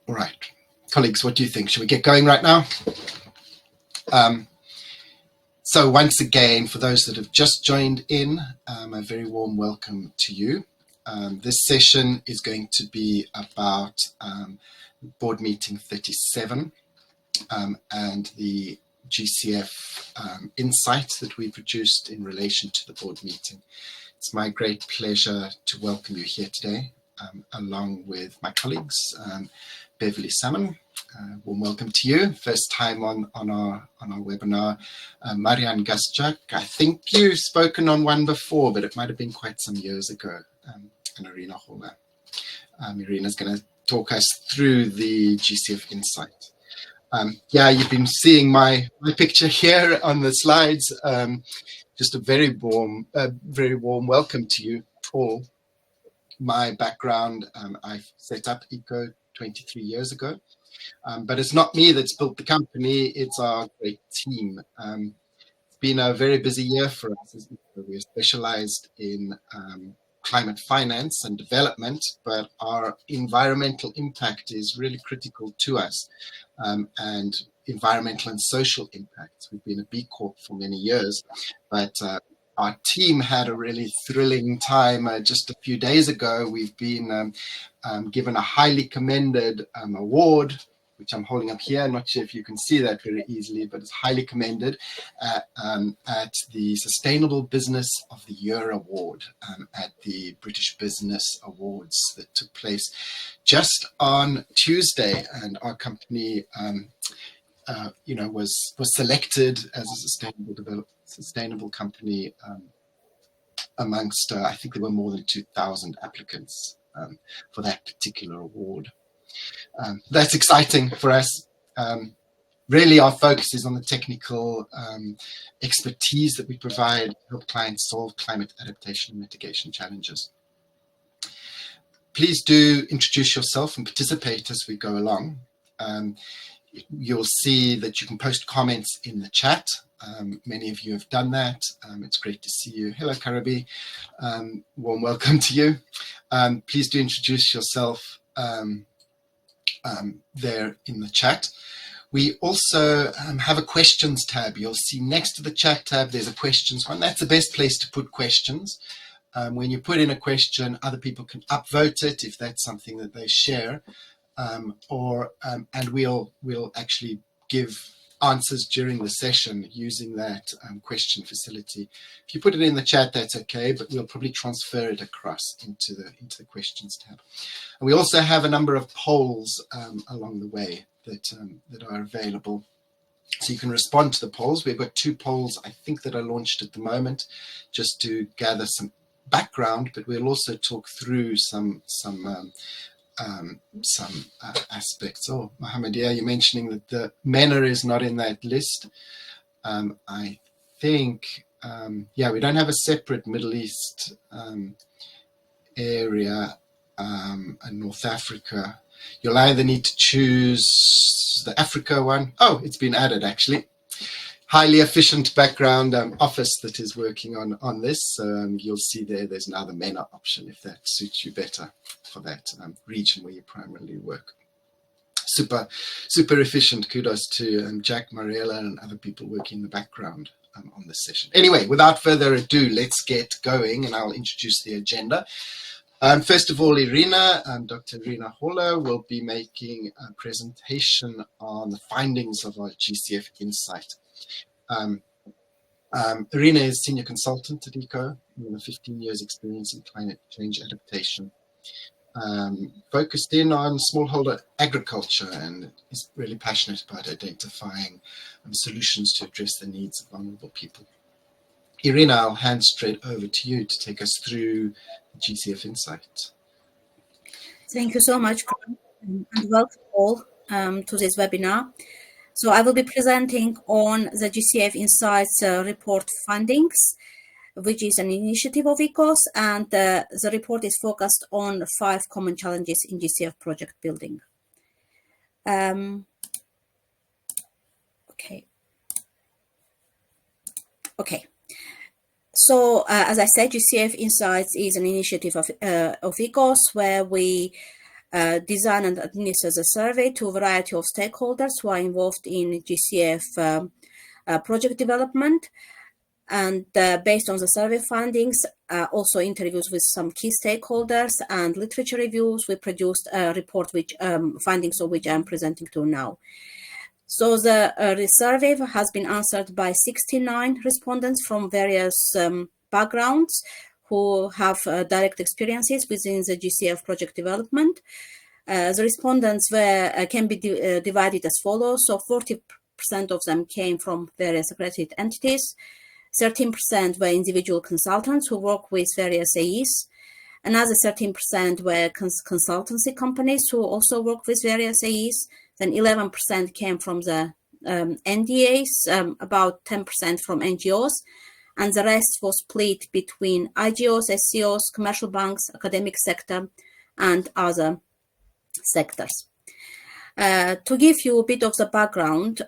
All right, colleagues, what do you think? Should we get going right now? So once again, for those that have just joined in, a very warm welcome to you. This session is going to be about board meeting 37 and the GCF insights that we produced in relation to the board meeting. It's my great pleasure to welcome you here today, along with my colleagues, Beverley, Salmon. Warm welcome to you. First time on our webinar. Marijan Gajsak, I think you've spoken on one before, but it might have been quite some years ago. And Irina Hauler. Irina's going to talk us through the GCF insight. Yeah, you've been seeing my picture here on the slides. Just a very warm welcome to you all. My background, I set up ECO 23 years ago, but it's not me that's built the company, it's our great team. It's been a very busy year for us. We're specialized in climate finance and development, but our environmental impact is really critical to us, and environmental and social impact. We've been a B Corp for many years, but our team had a really thrilling time. Just a few days ago, we've been given a highly commended award, which I'm holding up here. I'm not sure if you can see that very easily, but it's highly commended at the Sustainable Business of the Year Award at the British Business Awards that took place just on Tuesday. And our company, was selected as a sustainable company amongst, I think there were more than 2,000 applicants for that particular award. That's exciting for us. Really, our focus is on the technical expertise that we provide to help clients solve climate adaptation and mitigation challenges. Please do introduce yourself and participate as we go along. You'll see that you can post comments in the chat. Many of you have done that. It's great to see you. Hello, Karabi. Warm welcome to you. Please do introduce yourself there in the chat. We also have a questions tab. You'll see next to the chat tab, there's a questions one. That's the best place to put questions. When you put in a question, other people can upvote it if that's something that they share, and we'll actually give answers during the session using that question facility. If you put it in the chat, that's okay, but we'll probably transfer it across into the questions tab. And we also have a number of polls along the way that are available, so you can respond to the polls. We've got 2 polls, I think, that are launched at the moment, just to gather some background, but we'll also talk through some aspects. Oh, Mohammedia, you're mentioning that the MENA is not in that list. I think, yeah, we don't have a separate Middle East area and North Africa. You'll either need to choose the Africa one. Oh, it's been added actually. Highly efficient background office that is working on this. So you'll see there's another MENA option if that suits you better for that region where you primarily work. Super efficient. Kudos to Jack, Mariella, and other people working in the background on this session. Anyway, without further ado, let's get going, and I'll introduce the agenda. First of all, Dr. Irina Hauler will be making a presentation on the findings of our GCF insight. Irina is senior consultant at ECO with 15 years experience in climate change adaptation, focused in on smallholder agriculture, and is really passionate about identifying solutions to address the needs of vulnerable people. Irina, I'll hand straight over to you to take us through the GCF insight. Thank you so much, and welcome all to this webinar. So I will be presenting on the GCF Insights report findings, which is an initiative of ECOS, and the report is focused on 5 common challenges in GCF project building. Okay. So as I said, GCF Insights is an initiative of ECOS, where we design and administer the survey to a variety of stakeholders who are involved in GCF project development. And based on the survey findings, also interviews with some key stakeholders and literature reviews, we produced a report which findings of which I'm presenting to now. So the survey has been answered by 69 respondents from various backgrounds who have direct experiences within the GCF project development. The respondents can be divided as follows. So 40% of them came from various accredited entities. 13% were individual consultants who work with various AEs. Another 13% were consultancy companies who also work with various AEs. Then 11% came from the NDAs, about 10% from NGOs, and the rest was split between IGOs, SCOs, commercial banks, academic sector, and other sectors. To give you a bit of the background,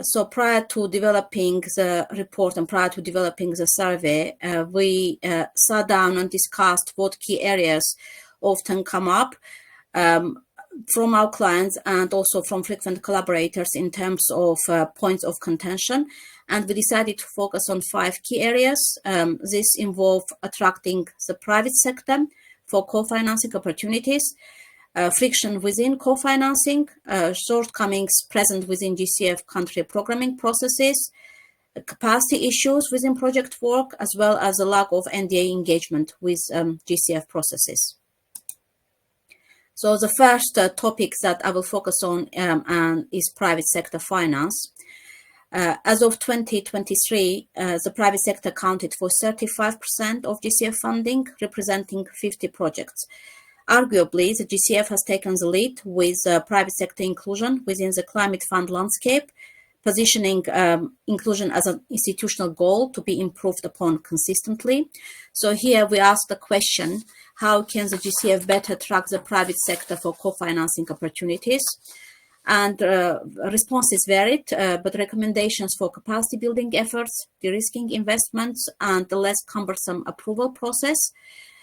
so prior to developing the report and prior to developing the survey, we sat down and discussed what key areas often come up from our clients and also from frequent collaborators in terms of points of contention. And we decided to focus on 5 key areas. This involved attracting the private sector for co-financing opportunities, friction within co-financing, shortcomings present within GCF country programming processes, capacity issues within project work, as well as a lack of NDA engagement with GCF processes. So the first topic that I will focus on is private sector finance. As of 2023, the private sector accounted for 35% of GCF funding, representing 50 projects. Arguably, the GCF has taken the lead with private sector inclusion within the climate fund landscape, positioning inclusion as an institutional goal to be improved upon consistently. So here we ask the question, how can the GCF better track the private sector for co-financing opportunities? And responses varied, but recommendations for capacity building efforts, de-risking investments, and the less cumbersome approval process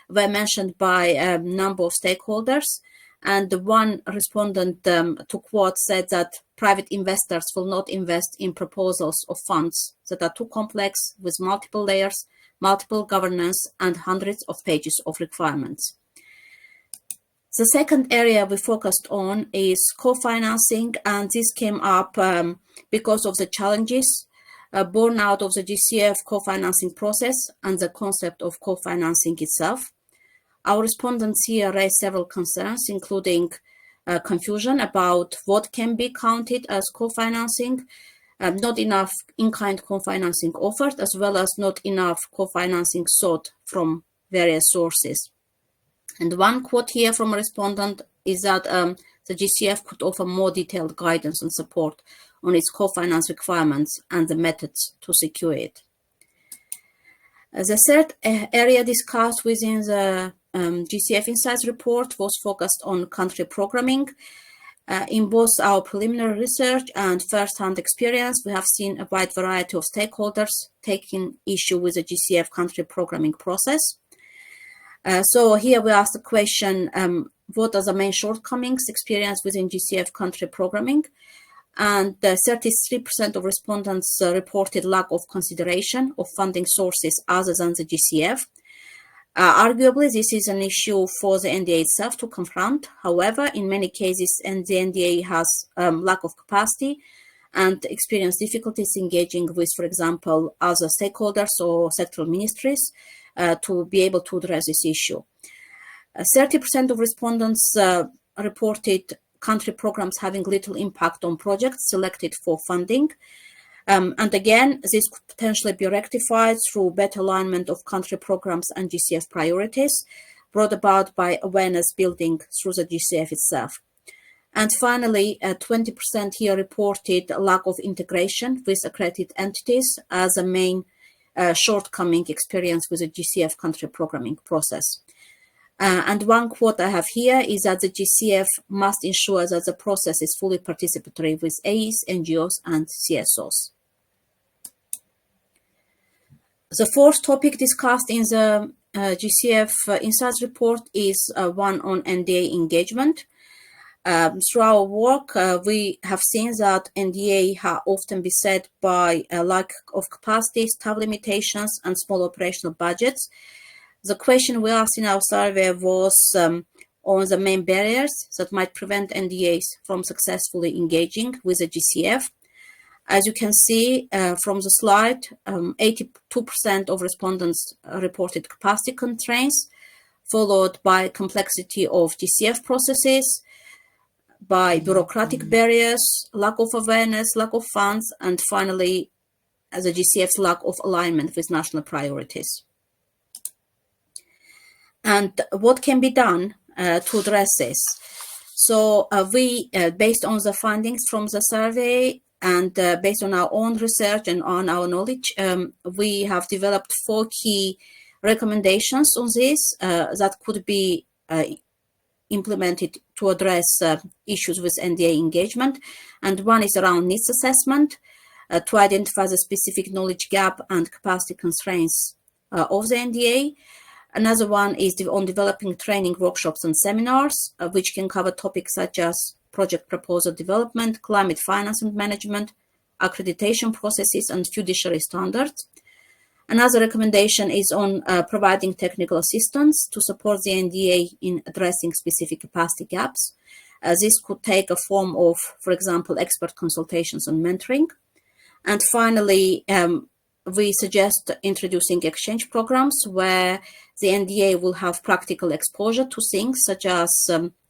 were mentioned by a number of stakeholders. And the one respondent to quote said that private investors will not invest in proposals of funds that are too complex with multiple layers, multiple governance, and hundreds of pages of requirements. The second area we focused on is co-financing, and this came up because of the challenges born out of the GCF co-financing process and the concept of co-financing itself. Our respondents here raised several concerns, including confusion about what can be counted as co-financing, not enough in-kind co-financing offered, as well as not enough co-financing sought from various sources. And one quote here from a respondent is that the GCF could offer more detailed guidance and support on its co-finance requirements and the methods to secure it. The third area discussed within the GCF Insights report was focused on country programming. In both our preliminary research and first-hand experience, we have seen a wide variety of stakeholders taking issue with the GCF country programming process. So here we ask the question, what are the main shortcomings experienced within GCF country programming? And 33% of respondents reported lack of consideration of funding sources other than the GCF. Arguably, this is an issue for the NDA itself to confront. However, in many cases, the NDA has lack of capacity and experience difficulties engaging with, for example, other stakeholders or sectoral ministries to be able to address this issue. 30% of respondents reported country programs having little impact on projects selected for funding. And again, this could potentially be rectified through better alignment of country programs and GCF priorities, brought about by awareness building through the GCF itself. And finally, 20% here reported a lack of integration with accredited entities as a main shortcoming experience with the GCF country programming process. And one quote I have here is that the GCF must ensure that the process is fully participatory with AEs, NGOs, and CSOs. The fourth topic discussed in the GCF Insights report is one on NDA engagement. Through our work, we have seen that NDA often beset by a lack of capacity, staff limitations, and small operational budgets. The question we asked in our survey was on the main barriers that might prevent NDAs from successfully engaging with the GCF. As you can see from the slide, 82% of respondents reported capacity constraints, followed by complexity of GCF processes, by bureaucratic barriers, lack of awareness, lack of funds, and finally, the GCF's lack of alignment with national priorities. And what can be done to address this? So we, based on the findings from the survey and based on our own research and on our knowledge, we have developed 4 key recommendations on this that could be implemented to address issues with NDA engagement. And one is around needs assessment to identify the specific knowledge gap and capacity constraints of the NDA. Another one is on developing training workshops and seminars, which can cover topics such as project proposal development, climate finance and management, accreditation processes, and fiduciary standards. Another recommendation is on providing technical assistance to support the NDA in addressing specific capacity gaps. This could take a form of, for example, expert consultations and mentoring. And finally, we suggest introducing exchange programs where the NDA will have practical exposure to things such as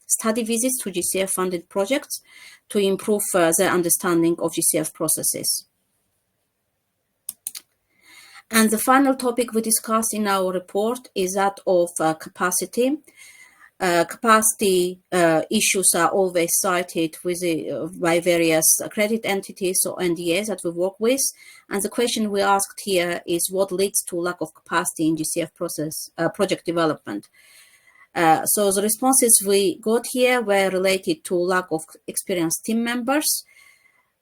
study visits to GCF-funded projects to improve their understanding of GCF processes. And the final topic we discussed in our report is that of capacity. Capacity issues are always cited by various accredited entities or NDAs that we work with. And the question we asked here is what leads to lack of capacity in GCF project development. So the responses we got here were related to lack of experienced team members,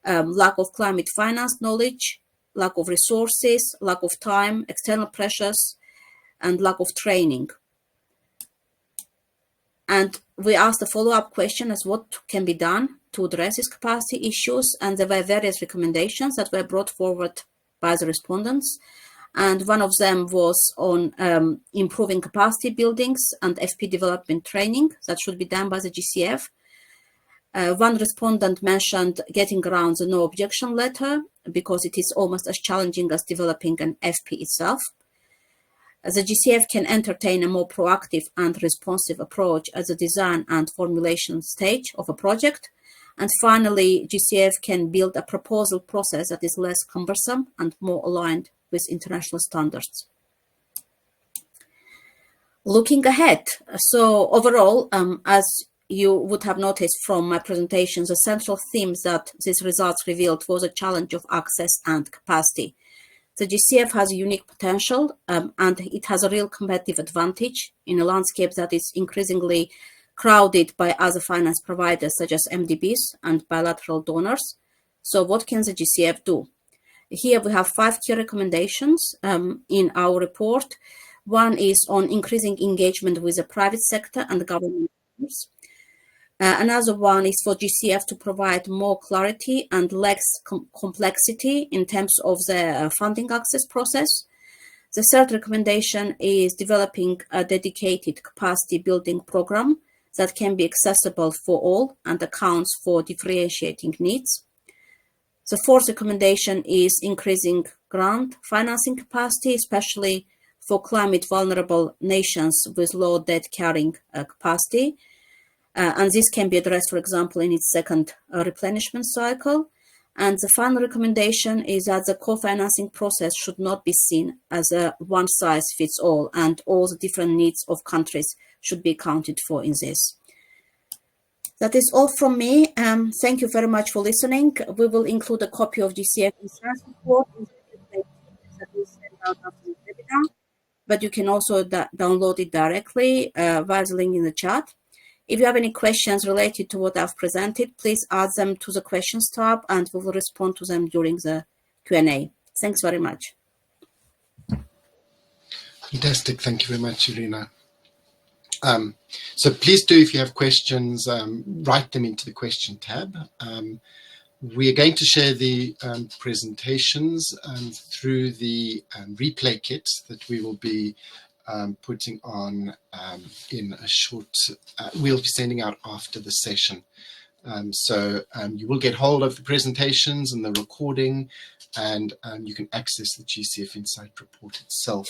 lack of climate finance knowledge, lack of resources, lack of time, external pressures, and lack of training. And we asked a follow-up question as what can be done to address these capacity issues, and there were various recommendations that were brought forward by the respondents. And one of them was on improving capacity buildings and FP development training that should be done by the GCF. One respondent mentioned getting around the no objection letter because it is almost as challenging as developing an FP itself. The GCF can entertain a more proactive and responsive approach at the design and formulation stage of a project. And finally, GCF can build a proposal process that is less cumbersome and more aligned with international standards. Looking ahead, so overall, as you would have noticed from my presentations, the central themes that these results revealed was a challenge of access and capacity. The GCF has a unique potential and it has a real competitive advantage in a landscape that is increasingly crowded by other finance providers such as MDBs and bilateral donors. So what can the GCF do? Here we have 5 key recommendations in our report. One is on increasing engagement with the private sector and government. Another one is for GCF to provide more clarity and less complexity in terms of the funding access process. The third recommendation is developing a dedicated capacity building program that can be accessible for all and accounts for differentiating needs. The fourth recommendation is increasing grant financing capacity, especially for climate vulnerable nations with low debt carrying capacity. And this can be addressed, for example, in its second replenishment cycle. And the final recommendation is that the co-financing process should not be seen as a one-size-fits-all, and all the different needs of countries should be accounted for in this. That is all from me. Thank you very much for listening. We will include a copy of GCF Insights report in the that we send out after the webinar, but you can also download it directly via the link in the chat. If you have any questions related to what I've presented, please add them to the questions tab and we will respond to them during the Q&A. Thanks very much. Fantastic. Thank you very much, Irina. So please do, if you have questions, write them into the question tab. We are going to share the presentations through the replay kit that we will be putting on in a short, we'll be sending out after the session. So you will get hold of the presentations and the recording, and you can access the GCF Insight report itself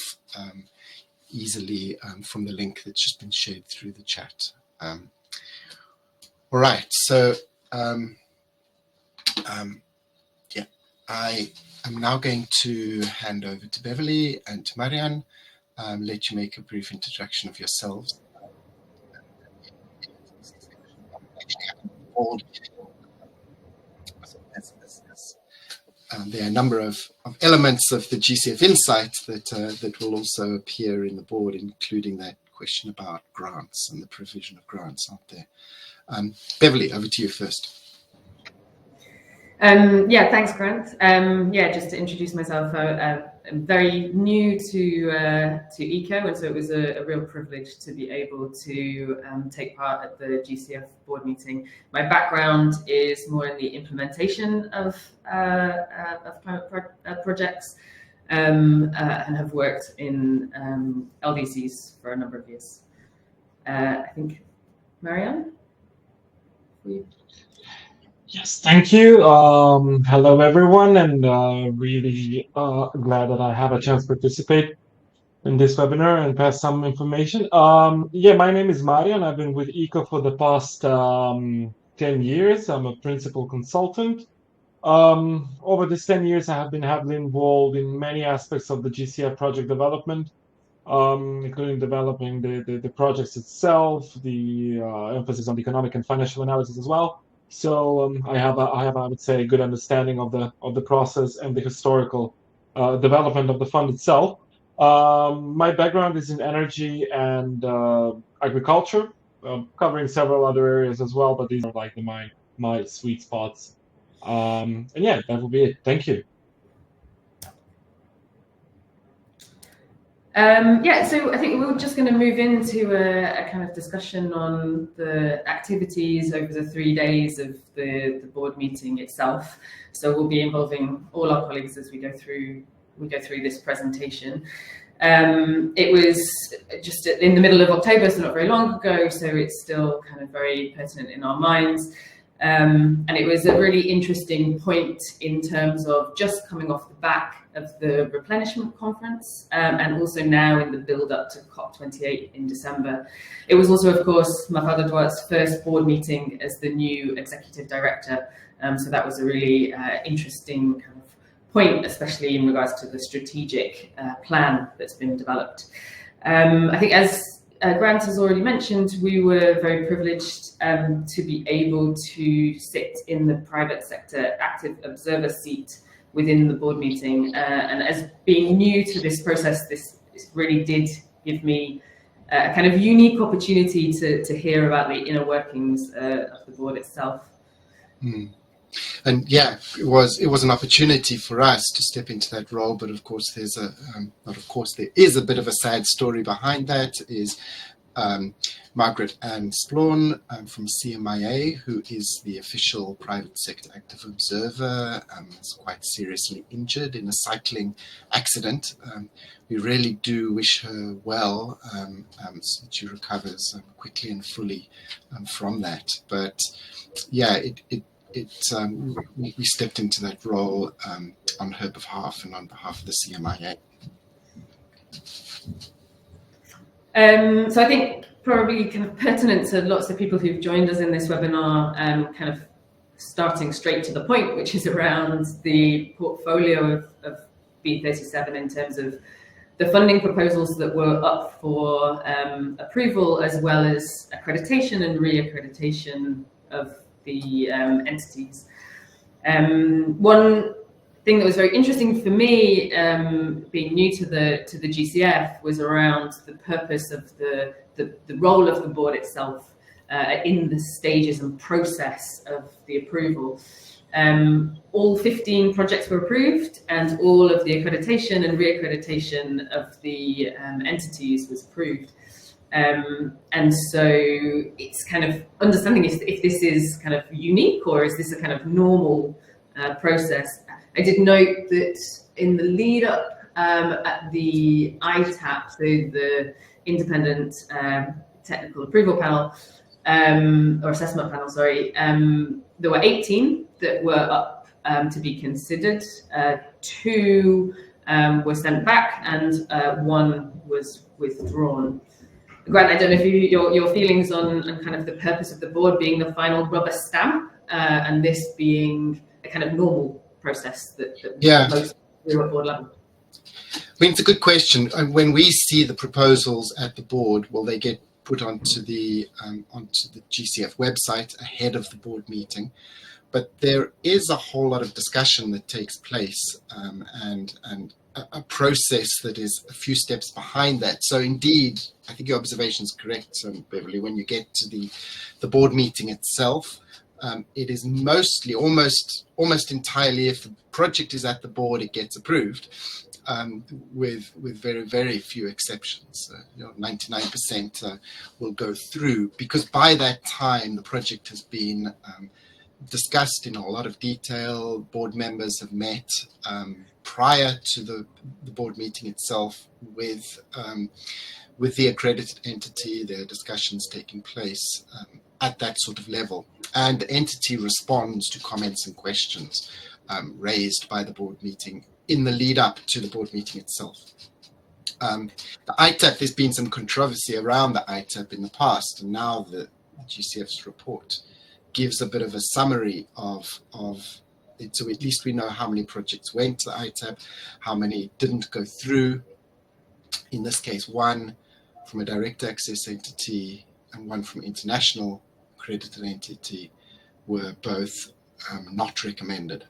easily from the link that's just been shared through the chat. All right, so yeah, I am now going to hand over to Beverley and to Marijan, let you make a brief introduction of yourselves. There are a number of elements of the GCF Insight that will also appear in the board, including that question about grants and the provision of grants out there. Beverley, over to you first. Yeah, thanks, Grant. Yeah, just to introduce myself, I'm very new to ECO, and so it was a real privilege to be able to take part at the GCF board meeting. My background is more in the implementation of projects, and have worked in LDCs for a number of years. I think, Marijan? Yes, thank you. Hello, everyone, and really glad that I have a chance to participate in this webinar and pass some information. Yeah, my name is Marijan. I've been with ECO for the past 10 years. I'm a principal consultant. Over this 10 years, I have been heavily involved in many aspects of the GCF project development, including developing the projects itself, the emphasis on the economic and financial analysis as well. So I have, I would say, a good understanding of the process and the historical development of the fund itself. My background is in energy and agriculture, covering several other areas as well, but these are like my sweet spots. And yeah, that will be it. Thank you. Yeah, so I think we're just going to move into a kind of discussion on the activities over the 3 days of the board meeting itself. So we'll be involving all our colleagues as we go through this presentation. It was just in the middle of October, so not very long ago, so it's still kind of very pertinent in our minds. And it was a really interesting point in terms of just coming off the back of the replenishment conference, and also now in the build up to COP28 in December. It was also, of course, Mafalda Duarte's first board meeting as the new executive director. So that was a really interesting kind of point, especially in regards to the strategic plan that's been developed. I think as Grant has already mentioned, we were very privileged to be able to sit in the private sector active observer seat within the board meeting. And as being new to this process, this really did give me a kind of unique opportunity to hear about the inner workings of the board itself. And yeah, it was an opportunity for us to step into that role, but of course there is a bit of a sad story behind that. Is Margaret Ann Splawn from CMIA, who is the official private sector active observer, is quite seriously injured in a cycling accident. We really do wish her well, so that she recovers quickly and fully from that. But yeah, we stepped into that role on her behalf and on behalf of the CMIA. So I think probably kind of pertinent to lots of people who've joined us in this webinar, kind of starting straight to the point, which is around the portfolio of B.37 in terms of the funding proposals that were up for approval, as well as accreditation and re-accreditation of the entities. One thing that was very interesting for me, being new to the GCF, was around the purpose of the role of the board itself in the stages and process of the approval. All 15 projects were approved, and all of the accreditation and re-accreditation of the entities was approved. And so it's kind of understanding if this is kind of unique or is this a kind of normal process. I did note that in the lead up at the ITAP, so the Independent Technical Approval Panel, or Assessment Panel, sorry, there were 18 that were up to be considered. 2 were sent back and 1 was withdrawn. Grant, I don't know if your feelings on kind of the purpose of the board being the final rubber stamp and this being a kind of normal process that most do at board level. I mean, it's a good question. When we see the proposals at the board, well, they get put onto the GCF website ahead of the board meeting. But there is a whole lot of discussion that takes place and a process that is a few steps behind that. So indeed, I think your observation is correct, Beverley. When you get to the board meeting itself, it is mostly, almost entirely, if the project is at the board, it gets approved, with very, very few exceptions. 99% will go through, because by that time the project has been discussed in a lot of detail. Board members have met prior to the board meeting itself with the accredited entity. There are discussions taking place at that sort of level, and the entity responds to comments and questions raised by the board meeting in the lead up to the board meeting itself. The ITAP, there's been some controversy around the ITAP in the past, and now the GCF's report gives a bit of a summary of it, so at least we know how many projects went to the ITAP, how many didn't go through. In this case, 1 from a direct access entity and 1 from international accredited entity were both not recommended.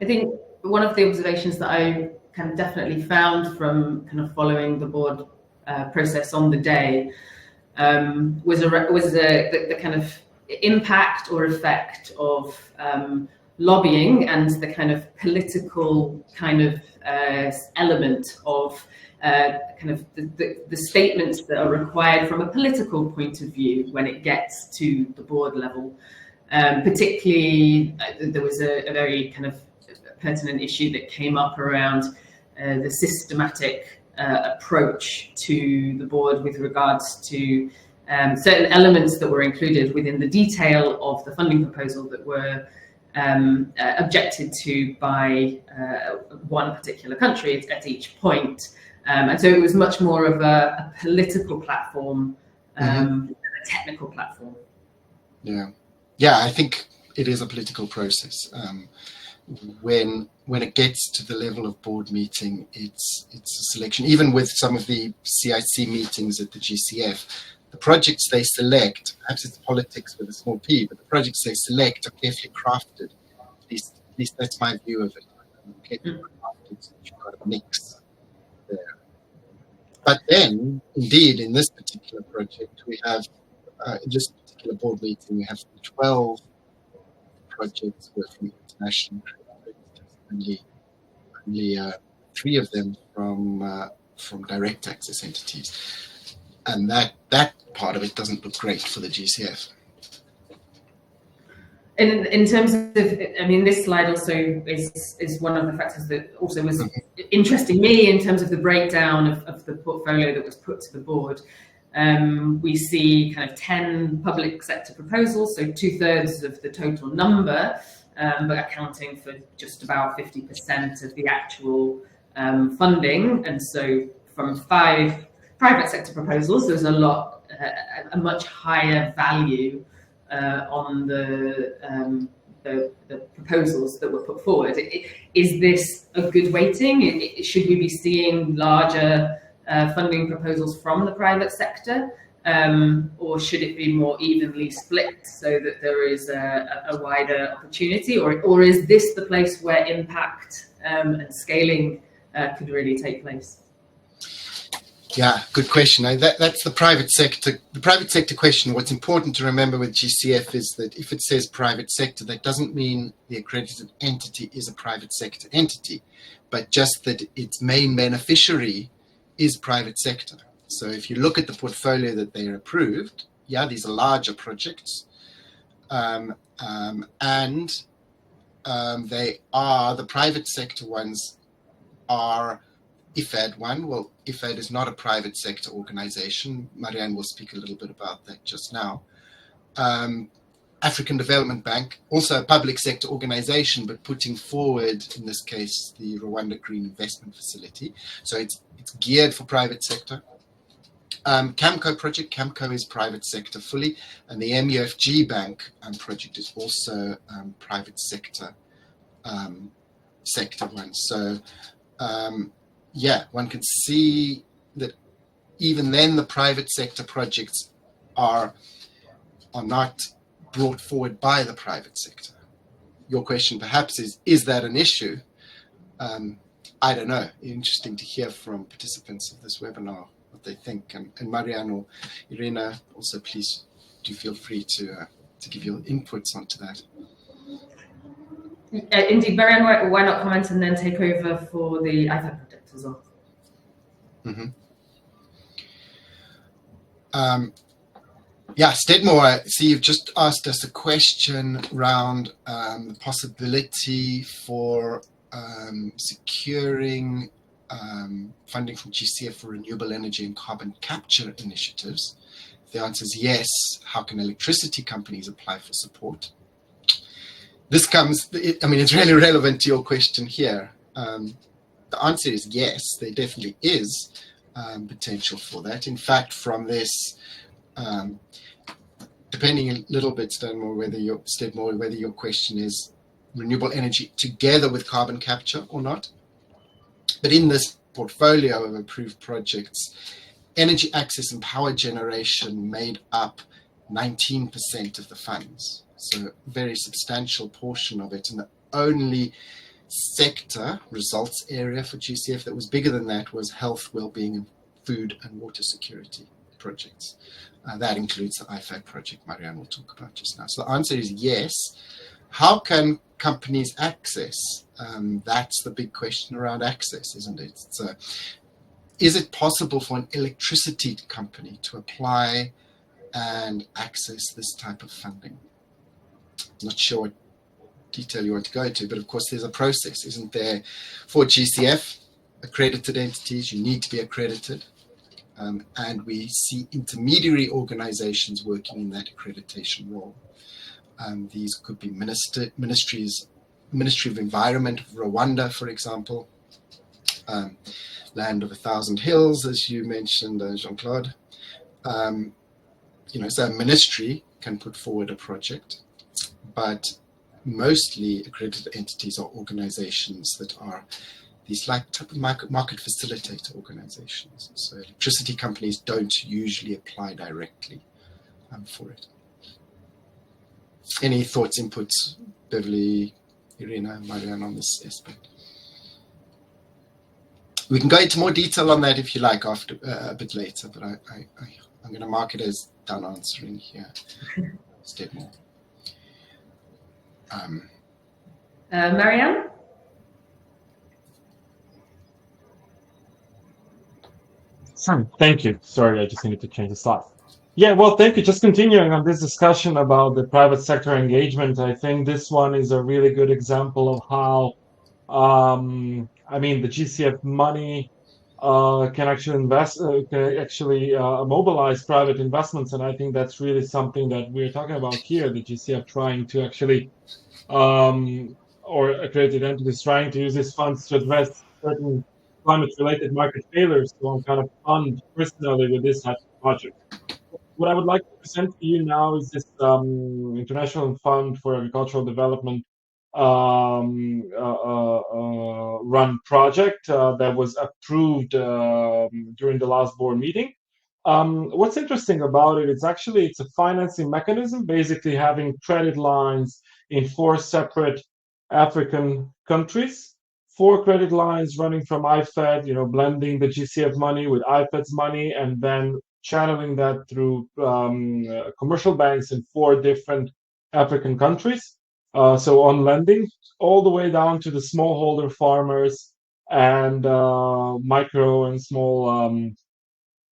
I think one of the observations that I kind of definitely found from kind of following the board process on the day was the kind of impact or effect of lobbying and the kind of political kind of element of kind of the statements that are required from a political point of view when it gets to the board level. Particularly, there was a very kind of pertinent issue that came up around the systematic approach to the board with regards to certain elements that were included within the detail of the funding proposal that were objected to by one particular country at each point. And so it was much more of a political platform than a technical platform. Yeah, I think it is a political process. When it gets to the level of board meeting, it's a selection. Even with some of the CIC meetings at the GCF, the projects they select, perhaps it's politics with a small p, but the projects they select are carefully crafted. At least that's my view of it. Carefully crafted, so you've got a mix there. But then, indeed, in this particular project, we have, in this particular board meeting, we have 12 projects were from international credit, only 3 of them from direct access entities. And that part of it doesn't look great for the GCF. In terms of, I mean, this slide also is one of the factors that also was interesting me in terms of the breakdown of the portfolio that was put to the board. We see kind of 10 public sector proposals, so 2/3 of the total number, but accounting for just about 50% of the actual funding. And so from 5 private sector proposals, there's a much higher value on the proposals that were put forward. Is this a good weighting? Should we be seeing larger funding proposals from the private sector, or should it be more evenly split so that there is a wider opportunity, or is this the place where impact and scaling could really take place? Yeah, good question. That's the private sector. The private sector question. What's important to remember with GCF is that if it says private sector, that doesn't mean the accredited entity is a private sector entity, but just that its main beneficiary is private sector. So if you look at the portfolio that they're approved, yeah, these are larger projects, and they are, the private sector ones are IFAD one. Well, IFAD is not a private sector organization. Marijan will speak a little bit about that just now. African Development Bank, also a public sector organization, but putting forward, in this case, the Rwanda Green Investment Facility. So it's geared for private sector. CAMCO project, CAMCO is private sector fully, and the MUFG Bank project is also private sector one. So yeah, one can see that even then the private sector projects are not brought forward by the private sector. Your question perhaps is that an issue? I don't know. Interesting to hear from participants of this webinar what they think. And Marijan or Irina, also please do feel free to give your inputs onto that. Indeed, Marijan, why not comment and then take over for the IFAD project as well? Mm-hmm. Yeah, Stedmore, I see you've just asked us a question around the possibility for securing funding from GCF for renewable energy and carbon capture initiatives. If the answer is yes, how can electricity companies apply for support? This comes, I mean, it's really relevant to your question here. The answer is yes, there definitely is potential for that. In fact, from this, depending a little bit, Stedmore, whether your question is renewable energy together with carbon capture or not. But in this portfolio of approved projects, energy access and power generation made up 19% of the funds. So a very substantial portion of it. And the only sector results area for GCF that was bigger than that was health, well-being, and food and water security projects. That includes the IFAD project Marijan will talk about just now. So the answer is yes. How can companies access? That's the big question around access, isn't it? So, is it possible for an electricity company to apply and access this type of funding? I'm not sure what detail you want to go into, but of course there's a process, isn't there? For GCF, accredited entities, you need to be accredited. And we see intermediary organizations working in that accreditation role. These could be Ministry of Environment of Rwanda, for example, Land of 1,000 Hills, as you mentioned, Jean-Claude. So a ministry can put forward a project, but mostly accredited entities are organizations that are these like type of market facilitator organizations. So electricity companies don't usually apply directly for it. Any thoughts, inputs, Beverley, Irina, Marijan, on this aspect? We can go into more detail on that if you like after a bit later, but I'm going to mark it as done answering here. Stedmore. Marijan? Thank you. Sorry, I just needed to change the slide. Yeah, well, thank you. Just continuing on this discussion about the private sector engagement, I think this one is a really good example of how, the GCF money can actually mobilize private investments, and I think that's really something that we're talking about here. The GCF trying to actually, or accredited entities trying to use these funds to address certain climate-related market failures. So I'm kind of fund personally with this type of project. What I would like to present to you now is this International Fund for Agricultural Development run project that was approved during the last board meeting. What's interesting about it is actually it's a financing mechanism, basically having credit lines in 4 separate African countries. 4 credit lines running from IFAD, blending the GCF money with IFAD's money, and then channeling that through commercial banks in 4 different African countries. So on lending, all the way down to the smallholder farmers and micro and small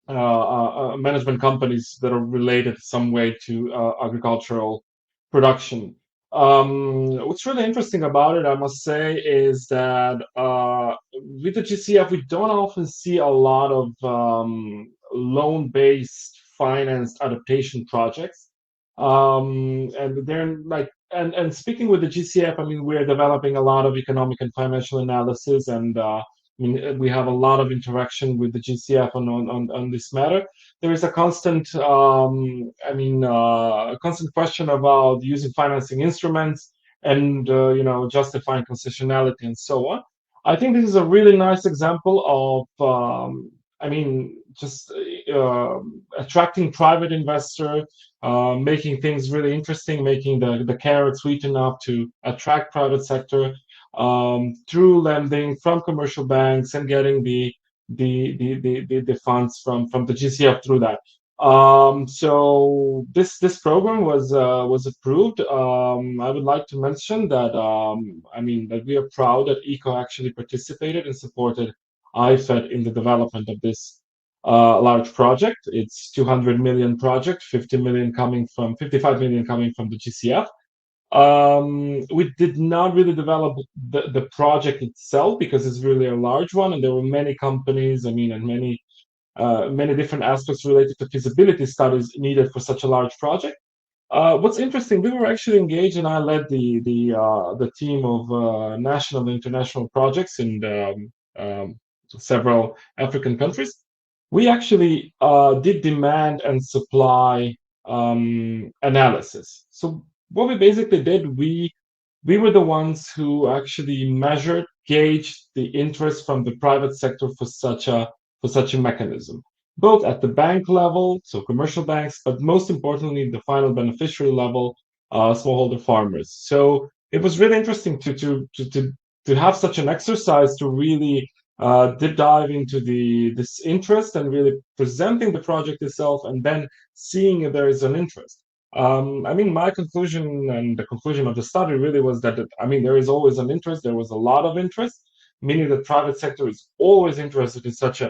management companies that are related some way to agricultural production. What's really interesting about it, I must say, is that with the GCF, we don't often see a lot of loan-based financed adaptation projects. And they're like, and speaking with the GCF, I mean, we're developing a lot of economic and financial analysis, and I mean, we have a lot of interaction with the GCF on this matter. There is a constant, constant question about using financing instruments and justifying concessionality and so on. I think this is a really nice example of, just attracting private investor, making things really interesting, making the carrot sweet enough to attract private sector through lending from commercial banks and getting the funds from the GCF through that. So this program was approved. I would like to mention that that we are proud that ECO actually participated and supported IFED in the development of this large project. It's 200 million project, 55 million coming from the GCF. We did not really develop the project itself because it's really a large one, and there were many companies, and many different aspects related to feasibility studies needed for such a large project. What's interesting, we were actually engaged, and I led the team of national and international projects in several African countries. We actually did demand and supply analysis. So what we basically did, we were the ones who actually measured, gauged the interest from the private sector for such a mechanism, both at the bank level, so commercial banks, but most importantly, the final beneficiary level, smallholder farmers. So it was really interesting to have such an exercise to really deep dive into this interest and really presenting the project itself, and then seeing if there is an interest. My conclusion and the conclusion of the study really was that there is always an interest. There was a lot of interest, meaning the private sector is always interested in such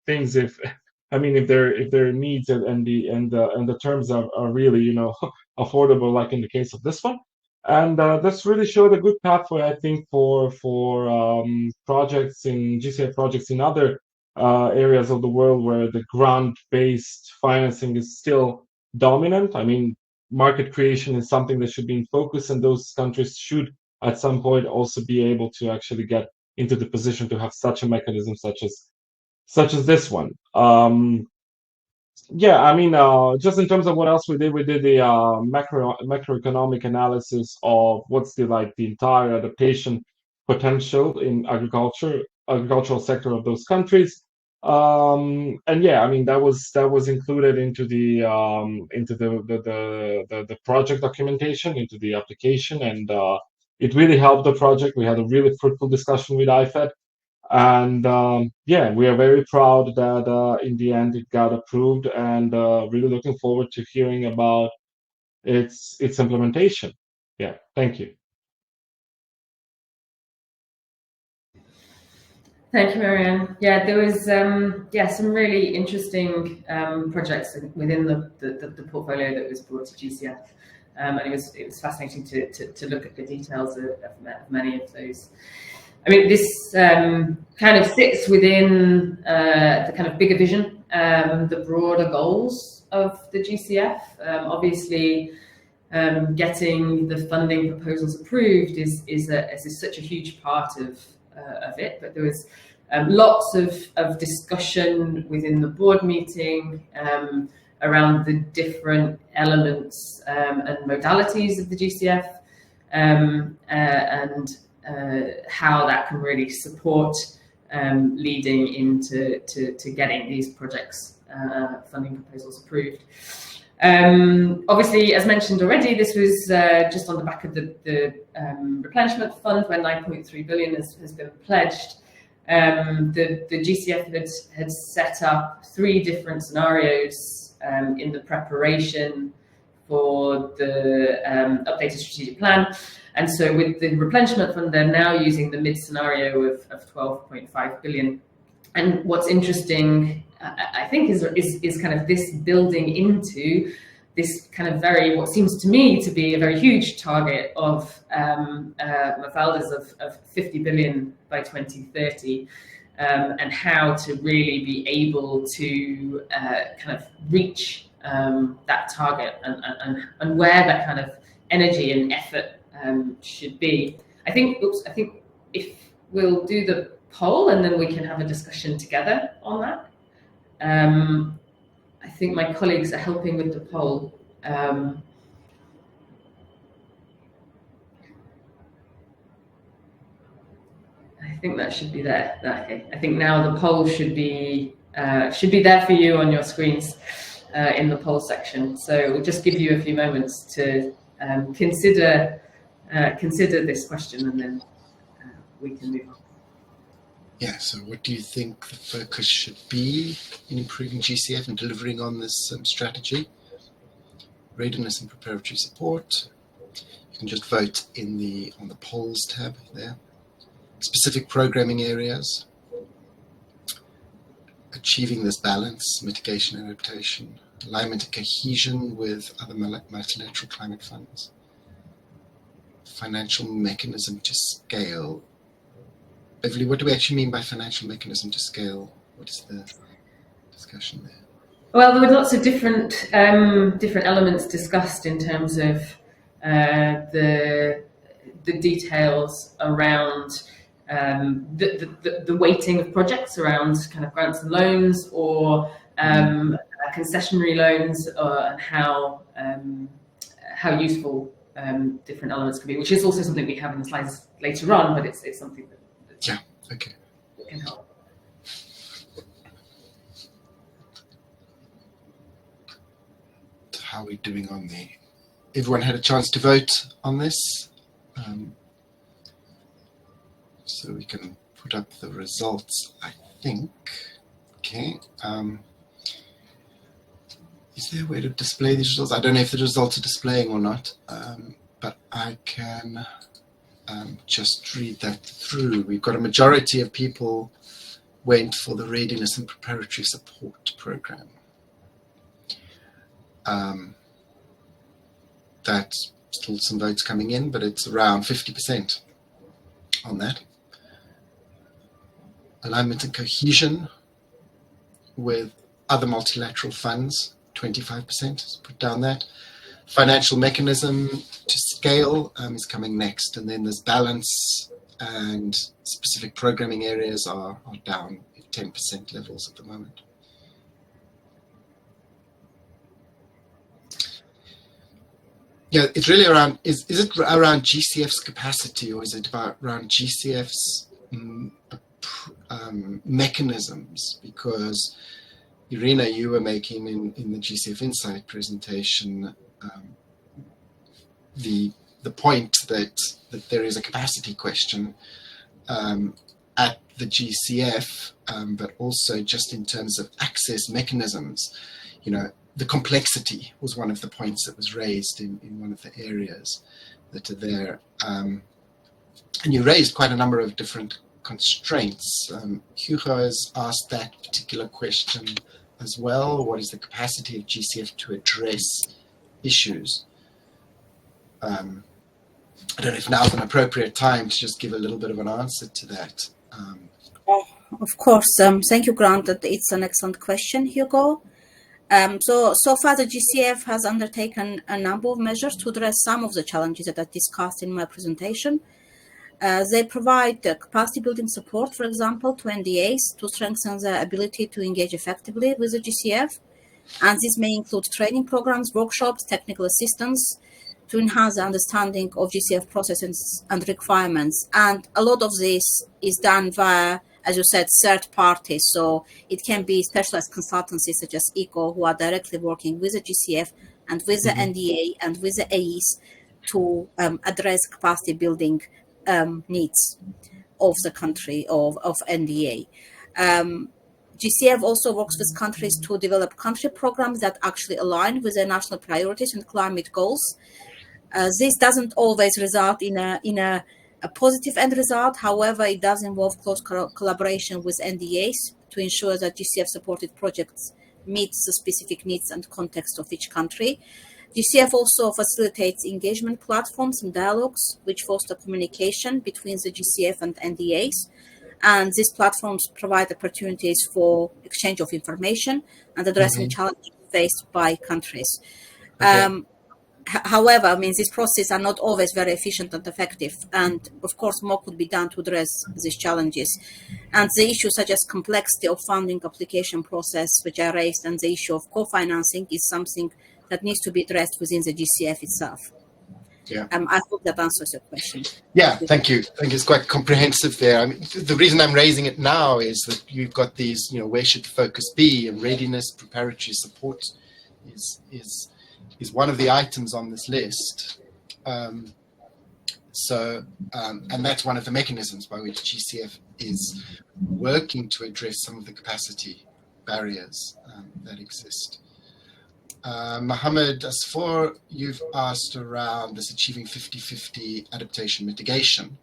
things if their needs and the terms are really affordable, like in the case of this one. And this really showed a good pathway, I think, for projects in GCF projects in other areas of the world where the grant-based financing is still dominant. Market creation is something that should be in focus, and those countries should at some point also be able to actually get into the position to have such a mechanism such as this one. Just in terms of what else we did the macroeconomic analysis of what's the entire adaptation potential in agricultural sector of those countries. That was included into the project documentation, into the application, and it really helped the project. We had a really fruitful discussion with IFED. And we are very proud that in the end it got approved, and really looking forward to hearing about its implementation. Yeah, thank you. Thank you, Marijan. Yeah, there was some really interesting projects within the portfolio that was brought to GCF, and it was fascinating to look at the details of many of those. This kind of sits within the kind of bigger vision, the broader goals of the GCF. Obviously, getting the funding proposals approved is such a huge part of it, but there was lots of discussion within the board meeting around the different elements and modalities of the GCF, and how that can really support leading into getting these projects funding proposals approved. Obviously, as mentioned already, this was just on the back of the replenishment fund, where 9.3 billion has been pledged. The GCF had set up 3 different scenarios in the preparation for the updated strategic plan. And so with the replenishment fund, they're now using the mid scenario of 12.5 billion. And what's interesting I think is kind of this building into this kind of what seems to me to be a very huge target of Mafalda's of 50 billion by 2030, and how to really be able to kind of reach that target and where that kind of energy and effort should be. I think if we'll do the poll and then we can have a discussion together on that. I think my colleagues are helping with the poll. I think that should be there. Okay. I think now the poll should be there for you on your screens in the poll section. So we'll just give you a few moments to consider this question, and then we can move on. Yeah, so what do you think the focus should be in improving GCF and delivering on this strategy? Readiness and preparatory support. You can just vote on the polls tab there. Specific programming areas. Achieving this balance, mitigation and adaptation. Alignment and cohesion with other multilateral climate funds. Financial mechanism to scale. Beverley, what do we actually mean by financial mechanism to scale? What is the discussion there? Well, there were lots of different elements discussed in terms of the details around the weighting of projects around kind of grants and loans, or concessionary loans, and how useful different elements can be, which is also something we have in the slides later on, but it's something that okay. That can help. How are we doing on everyone had a chance to vote on this? So we can put up the results, I think. Okay. Is there a way to display these results? I don't know if the results are displaying or not, but I can just read that through. We've got a majority of people went for the Readiness and Preparatory Support Program. That's still some votes coming in, but it's around 50% on that. Alignment and cohesion with other multilateral funds, 25%, let's put down that. Financial mechanism to scale is coming next, and then there's balance and specific programming areas are down at 10% levels at the moment. Yeah, it's really around, is it around GCF's capacity, or is it around GCF's mechanisms? Because Irina, you were making in the GCF Insight presentation the point that there is a capacity question at the GCF, but also just in terms of access mechanisms. You know, the complexity was one of the points that was raised in one of the areas that are there. And you raised quite a number of different constraints. Hugo has asked that particular question as well. What is the capacity of GCF to address issues? I don't know if now's an appropriate time to just give a little bit of an answer to that. Of course. Thank you, Grant. It's an excellent question, Hugo. So far, the GCF has undertaken a number of measures to address some of the challenges that I discussed in my presentation. They provide capacity building support, for example, to NDAs to strengthen their ability to engage effectively with the GCF. And this may include training programs, workshops, technical assistance to enhance the understanding of GCF processes and requirements. And a lot of this is done via, as you said, third parties. So it can be specialized consultancies such as ECO, who are directly working with the GCF and with the NDA and with the AEs to address capacity building needs of the country, of NDA. GCF also works with countries to develop country programs that actually align with their national priorities and climate goals. This doesn't always result in a positive end result. However, it does involve close collaboration with NDAs to ensure that GCF-supported projects meets the specific needs and context of each country. GCF also facilitates engagement platforms and dialogues which foster communication between the GCF and NDAs. And these platforms provide opportunities for exchange of information and addressing challenges faced by countries. However, I mean, these processes are not always very efficient and effective. And of course, more could be done to address these challenges. And the issues such as complexity of funding application process, which are raised, and the issue of co-financing is something that needs to be addressed within the GCF itself. Yeah. I hope that answers your question. Yeah, thank you. I think it's quite comprehensive there. I mean, the reason I'm raising it now is that you've got these, where should the focus be, and readiness, preparatory support is one of the items on this list. And that's one of the mechanisms by which GCF is working to address some of the capacity barriers that exist. Mohammed Asfour, you've asked around this achieving 50-50 adaptation mitigation.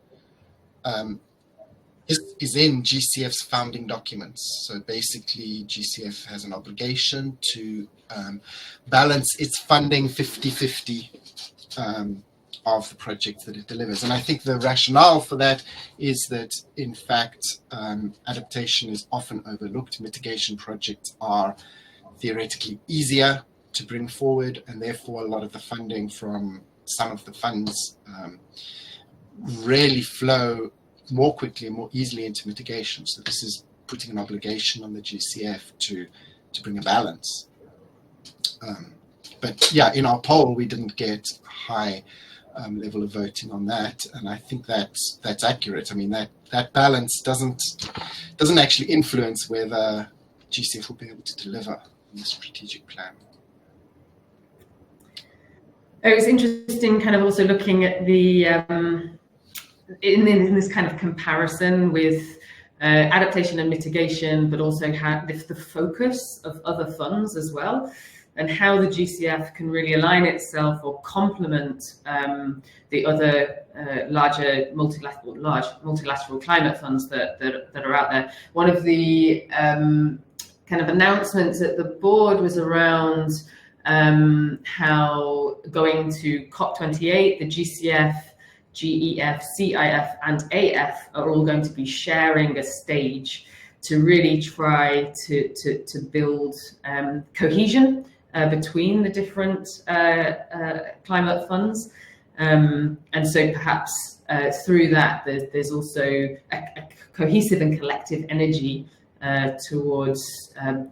This is in GCF's founding documents. So basically, GCF has an obligation to balance its funding 50-50 of the projects that it delivers. And I think the rationale for that is that, in fact, adaptation is often overlooked. Mitigation projects are theoretically easier to bring forward, and therefore a lot of the funding from some of the funds really flow more quickly and more easily into mitigation. So this is putting an obligation on the GCF to bring a balance. But yeah, in our poll, we didn't get a high level of voting on that, and I think that's accurate. I mean, that balance doesn't actually influence whether GCF will be able to deliver on the strategic plan. It was interesting kind of also looking at the in this kind of comparison with adaptation and mitigation, but also how the focus of other funds as well, and how the GCF can really align itself or complement the other larger multilateral climate funds that are out there. One of the kind of announcements at the board was around how going to COP28, the GCF, GEF, CIF, and AF are all going to be sharing a stage to really try to build cohesion between the different climate funds. And so perhaps through that, there's also a cohesive and collective energy towards kind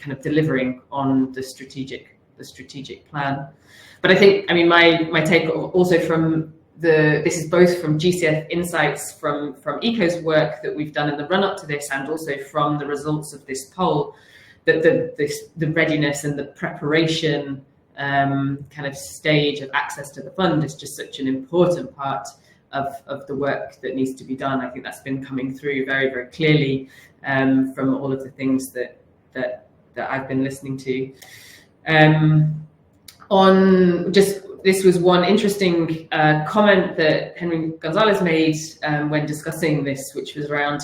of delivering on the strategic plan. But I think, I mean, my take also from this is both from GCF insights from ECO's work that we've done in the run up to this, and also from the results of this poll, that the readiness and the preparation kind of stage of access to the fund is just such an important part of the work that needs to be done. I think that's been coming through very, very clearly from all of the things that I've been listening to. This was one interesting comment that Henry Gonzalez made when discussing this, which was around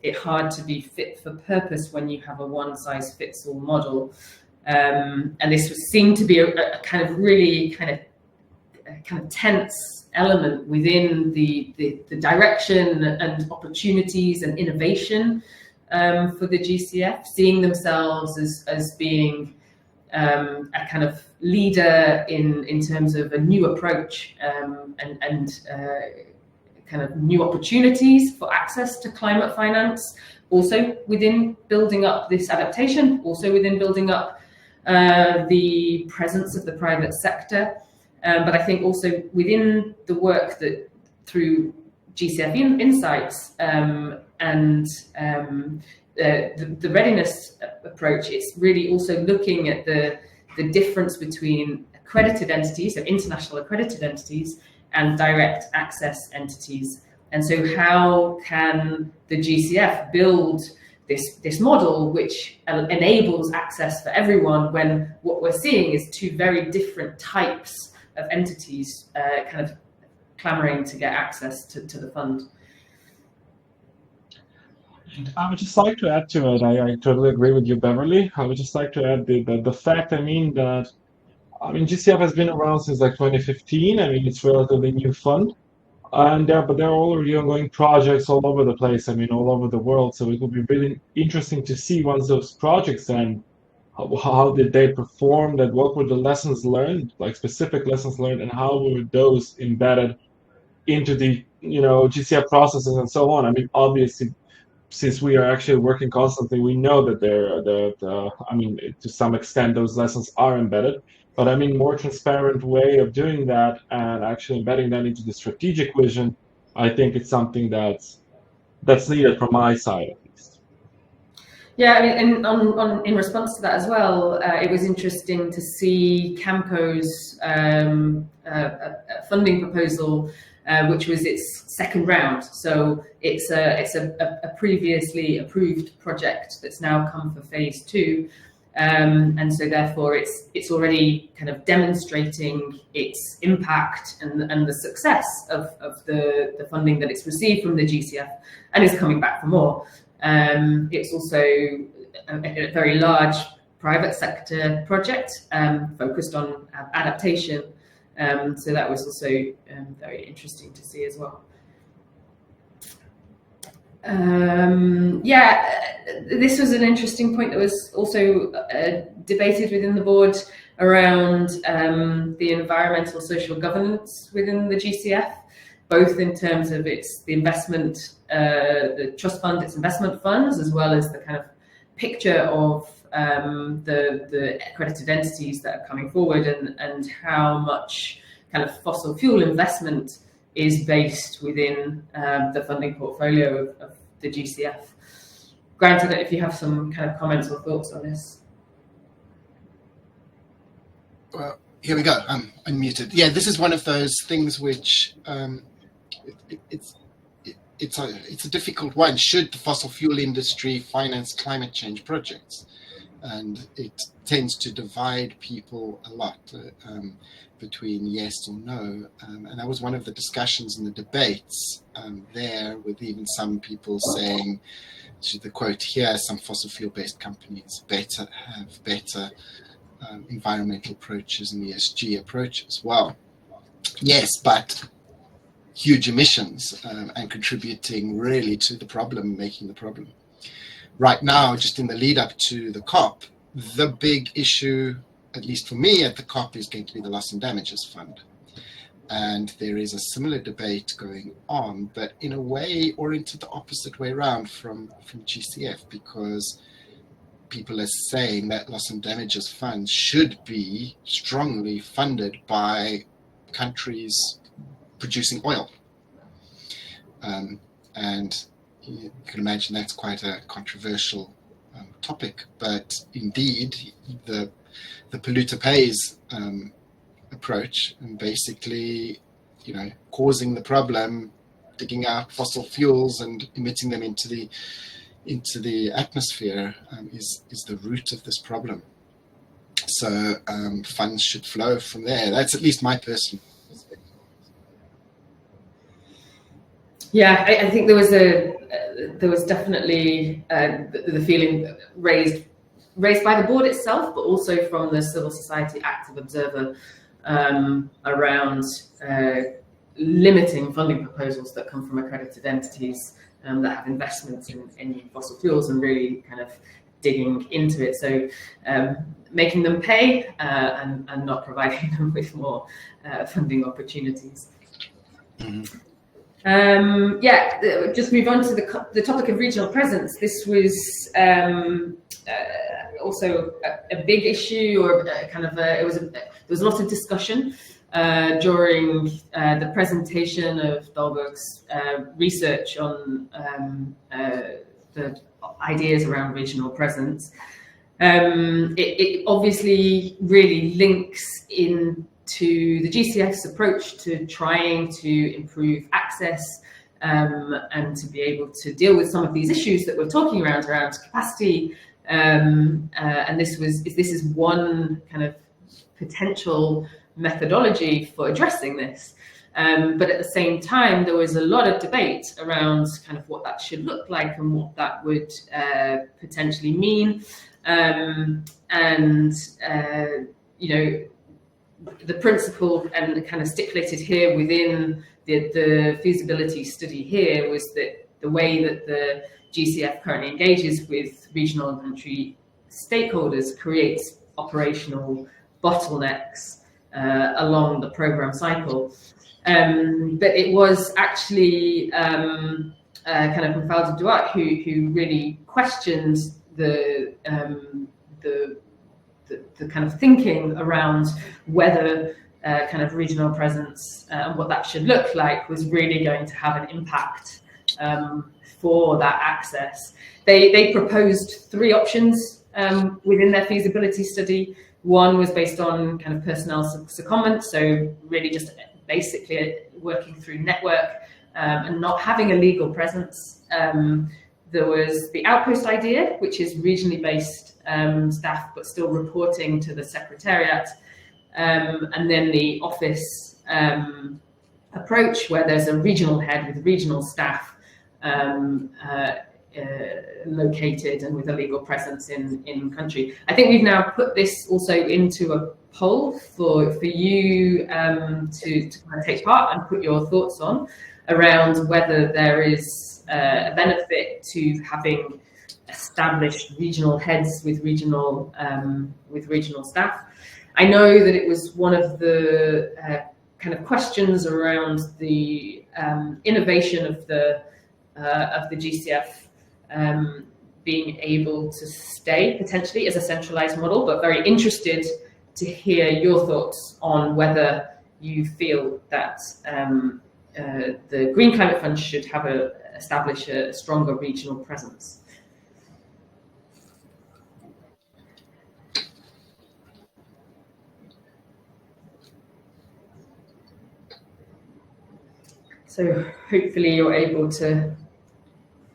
it hard to be fit for purpose when you have a one-size-fits-all model. And this seemed to be a kind of really kind of tense element within the direction and opportunities and innovation for the GCF, seeing themselves as being a kind of leader in terms of a new approach and kind of new opportunities for access to climate finance, also within building up this adaptation, also within building up the presence of the private sector. But I think also within the work that through GCF Insights and the readiness approach, it's really also looking at the difference between accredited entities, so international accredited entities, and direct access entities. And so how can the GCF build this model which enables access for everyone, when what we're seeing is two very different types of entities kind of clamoring to get access to the fund? And I would just like to add to it. I totally agree with you, Beverly. I would just like to add the fact. I mean, GCF has been around since like 2015. I mean, it's a relatively new fund. And but there are already ongoing projects all over the place. I mean, all over the world. So it will be really interesting to see once those projects end, how did they perform? That what were the lessons learned, like specific lessons learned, and how were those embedded into the GCF processes and so on. I mean, obviously, since we are actually working constantly, we know that I mean, to some extent, those lessons are embedded. But I mean, more transparent way of doing that and actually embedding that into the strategic vision, I think it's something that's needed from my side at least. Yeah, I mean, and in response to that as well, it was interesting to see Camco's funding proposal, which was its second round. So it's a previously approved project that's now come for phase 2. And so therefore it's already kind of demonstrating its impact and the success of the funding that it's received from the GCF and is coming back for more. It's also a very large private sector project focused on adaptation. So that was also very interesting to see as well. This was an interesting point that was also debated within the board around the environmental social governance within the GCF, both in terms of the investment, the trust fund, its investment funds, as well as the kind of picture of the accredited entities that are coming forward and how much kind of fossil fuel investment is based within the funding portfolio of the GCF. Grant, I don't know if you have some kind of comments or thoughts on this. Well, here we go. I'm unmuted. Yeah, this is one of those things which it's a difficult one. Should the fossil fuel industry finance climate change projects? And it tends to divide people a lot between yes or no. And that was one of the discussions in the debates there, with even some people saying, to the quote here, some fossil fuel-based companies have better environmental approaches and ESG approaches. Well, yes, but huge emissions and contributing really to the problem, making the problem. Right now, just in the lead up to the COP, the big issue, at least for me at the COP, is going to be the loss and damages fund. And there is a similar debate going on, but in a way oriented the opposite way around from GCF, because people are saying that loss and damages funds should be strongly funded by countries producing oil. And you can imagine that's quite a controversial topic, but indeed the polluter pays approach, and basically, causing the problem, digging out fossil fuels and emitting them into the atmosphere is the root of this problem. So funds should flow from there. That's at least my personal perspective. Yeah, I think there was definitely the feeling raised by the board itself, but also from the civil society active observer around limiting funding proposals that come from accredited entities that have investments in fossil fuels and really kind of digging into it. So making them pay and not providing them with more funding opportunities. Mm-hmm. Just move on to the topic of regional presence. This was also a big issue, or there was a lot of discussion during the presentation of Dahlberg's research on the ideas around regional presence. It obviously really links into the GCF's approach to trying to improve access and to be able to deal with some of these issues that we're talking around capacity. And this is one kind of potential methodology for addressing this. But at the same time, there was a lot of debate around kind of what that should look like and what that would potentially mean. The principle and kind of stipulated here within the feasibility study here was that the way that the GCF currently engages with regional and country stakeholders creates operational bottlenecks along the program cycle. But it was actually kind of Mafalda Duarte who really questioned the kind of thinking around whether kind of regional presence and what that should look like was really going to have an impact for that access. They proposed 3 options within their feasibility study. One was based on kind of personnel secondment, so really just basically working through network and not having a legal presence. There was the outpost idea, which is regionally based staff, but still reporting to the Secretariat. And then the office approach, where there's a regional head with regional staff located and with a legal presence in country. I think we've now put this also into a poll for you to kind of take part and put your thoughts on around whether there is a benefit to having established regional heads with regional staff. I know that it was one of the kind of questions around the innovation of the GCF being able to stay potentially as a centralized model, but very interested to hear your thoughts on whether you feel that the Green Climate Fund should have establish a stronger regional presence. So hopefully you're able to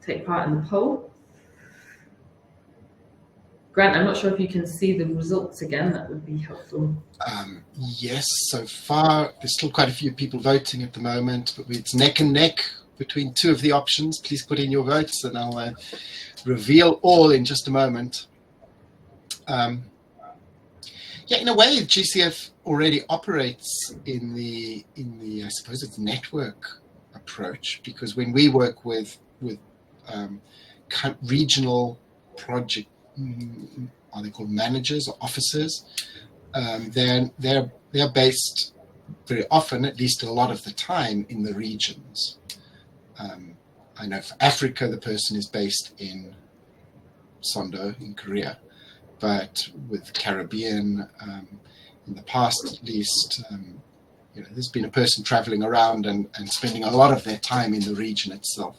take part in the poll. Grant, I'm not sure if you can see the results again. That would be helpful. Yes, so far there's still quite a few people voting at the moment, but it's neck and neck between 2 of the options. Please put in your votes and I'll reveal all in just a moment. Yeah, in a way, GCF already operates in the I suppose it's network approach, because when we work with regional project, are they called managers or officers? They're based very often, at least a lot of the time, in the regions. I know for Africa, the person is based in Sondo in Korea, but with Caribbean, in the past at least, there's been a person traveling around and spending a lot of their time in the region itself.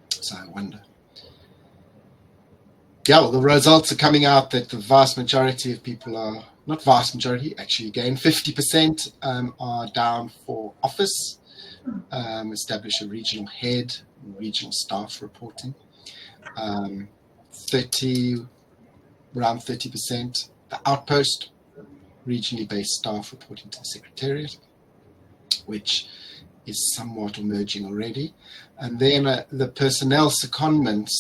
So I wonder. Yeah, well, the results are coming out that the vast majority of people are, not vast majority, actually again, 50% are down for office, establish a regional head, regional staff reporting. Around 30%, the outpost, regionally based staff reporting to the Secretariat, which is somewhat emerging already. And then the personnel secondments,